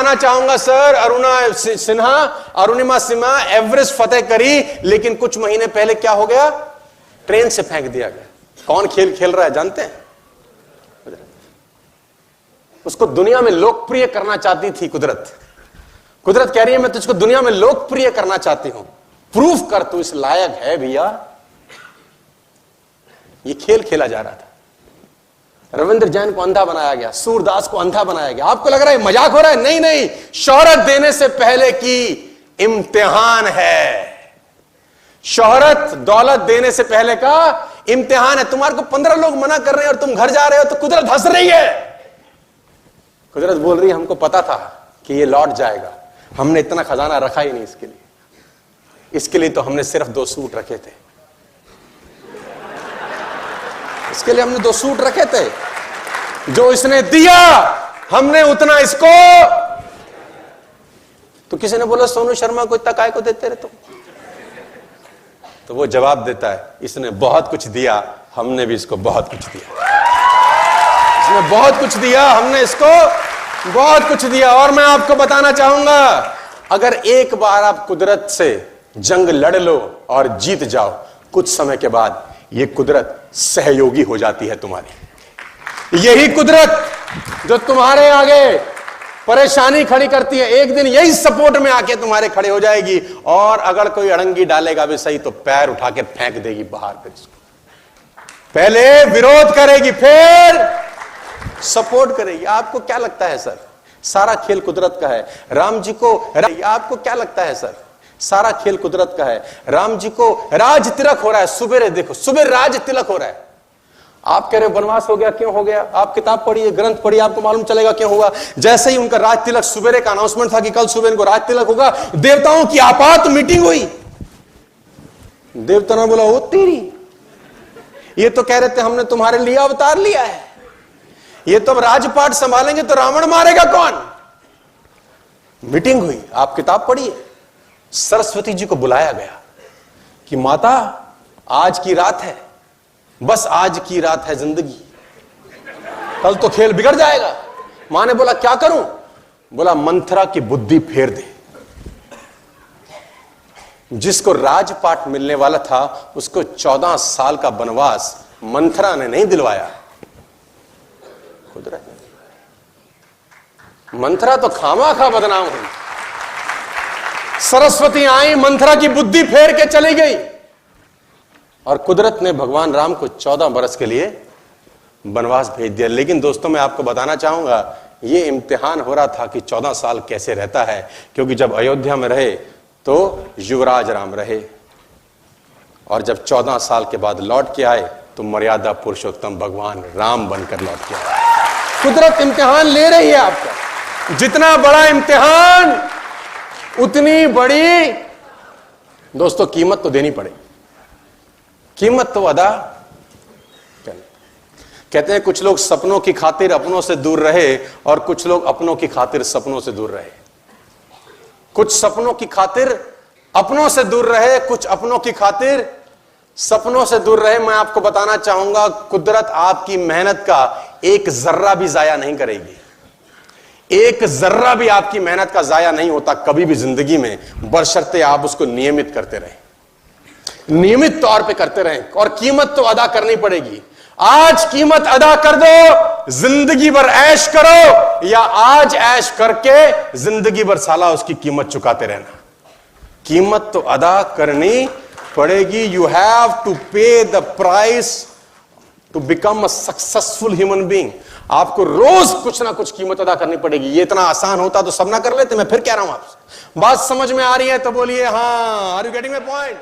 बताना चाहूंगा sir, Arunima Sinha Everest फतेह करी, लेकिन कुछ महीने पहले क्या हो गया? ट्रेन से फेंक दिया गया। कौन खेल खेल रहा है जानते हैं? उसको दुनिया में लोकप्रिय करना चाहती थी कुदरत। कुदरत कह रही है मैं तुझको दुनिया में लोकप्रिय करना चाहती हूं, प्रूफ कर तू इस लायक है भैया। ये खेल खेला जा रहा था। रविंद्र जैन को अंधा बनाया गया, सूरदास को अंधा बनाया गया। आपको लग रहा है मजाक हो रहा है? नहीं नहीं, शोहरत देने से पहले की इम्तिहान है। शोहरत दौलत देने से पहले का इम्तिहान है। तुम्हारे को 15 लोग मना कर रहे हैं और तुम घर जा रहे हो तो कुदरत हंस रही है। कुदरत बोल रही है हमको पता था कि ये लौट जाएगा, हमने इतना खजाना रखा ही नहीं इसके लिए। इसके लिए तो हमने सिर्फ 2 सूट रखे थे। इसके लिए हमने 2 सूट रखे थे। जो इसने दिया हमने उतना इसको। तो किसी ने बोला सोनू शर्मा को इतना काय को देते रहे? तो वो जवाब देता है इसने बहुत कुछ दिया, हमने भी इसको बहुत कुछ दिया। इसने बहुत कुछ दिया, हमने इसको बहुत कुछ दिया। और मैं आपको बताना चाहूंगा, अगर एक बार आप कुदरत से जंग लड़ लो और जीत जाओ, कुछ समय के बाद ये कुदरत सहयोगी हो जाती है तुम्हारी। यही कुदरत जो तुम्हारे आगे परेशानी खड़ी करती है, एक दिन यही सपोर्ट में आके तुम्हारे खड़े हो जाएगी। और अगर कोई अड़ंगी डालेगा भी सही तो पैर उठा के फेंक देगी बाहर। फिर पहले विरोध करेगी, फिर सपोर्ट करेगी। आपको क्या लगता है सर, सारा खेल कुदरत का है? राम जी को आपको क्या लगता है सर, सारा खेल कुदरत का है? राम जी को राज तिलक हो रहा है, सुबह देखो सुबह राज तिलक हो रहा है। आप कह रहे हो वनवास हो गया, क्यों हो गया? आप किताब पढ़िए, ग्रंथ पढ़िए, आपको मालूम चलेगा क्यों हुआ। जैसे ही उनका राज तिलक, सुबह का अनाउंसमेंट था कि कल सुबह इनको राज तिलक होगा, देवताओं की आपात मीटिंग हुई। देवता ने बोला ओ तेरी, ये तो कह रहे थे हमने तुम्हारे लिए अवतार लिया है, ये तो अब राजपाट संभालेंगे तो रावण मारेगा कौन? मीटिंग हुई, आप किताब पढ़िए। सरस्वती जी को बुलाया गया कि माता आज की रात है, बस आज की रात है जिंदगी, कल तो खेल बिगड़ जाएगा। मां ने बोला क्या करूं? बोला मंथरा की बुद्धि फेर दे। जिसको राजपाट मिलने वाला था उसको 14 साल का वनवास मंथरा ने नहीं दिलवाया, कुदरत। मंथरा तो खामा बदनाम हुई। सरस्वती आई, मंथरा की बुद्धि फेर के चली गई और कुदरत ने भगवान राम को 14 बरस के लिए वनवास भेज दिया। लेकिन दोस्तों मैं आपको बताना चाहूंगा, यह इम्तिहान हो रहा था कि 14 साल कैसे रहता है, क्योंकि जब अयोध्या में रहे तो युवराज राम रहे और जब 14 साल के बाद लौट के आए तो मर्यादा पुरुषोत्तम भगवान राम बनकर लौट के आए। कुदरत इम्तिहान ले रही है आपका। जितना बड़ा इम्तिहान उतनी बड़ी दोस्तों कीमत तो देनी पड़ेगी, कीमत तो अदा करनी। कहते हैं कुछ लोग सपनों की खातिर अपनों से दूर रहे और कुछ लोग अपनों की खातिर सपनों से दूर रहे। कुछ सपनों की खातिर अपनों से दूर रहे, कुछ अपनों की खातिर सपनों से दूर रहे। मैं आपको बताना चाहूंगा, कुदरत आपकी मेहनत का एक जर्रा भी जाया नहीं करेगी। एक जर्रा भी आपकी मेहनत का जाया नहीं होता कभी भी जिंदगी में, बशर्ते आप उसको नियमित करते रहें, नियमित तौर पे करते रहें। और कीमत तो अदा करनी पड़ेगी। आज कीमत अदा कर दो, जिंदगी भर ऐश करो, या आज ऐश करके जिंदगी भर साला उसकी कीमत चुकाते रहना। कीमत तो अदा करनी पड़ेगी। You have to pay the price to become a successful human being. आपको रोज कुछ ना कुछ कीमत अदा करनी पड़ेगी। ये इतना आसान होता तो सब ना कर लेते। मैं फिर कह रहा हूं आपसे, बात समझ में आ रही है तो बोलिए हाँ। Are you getting my point?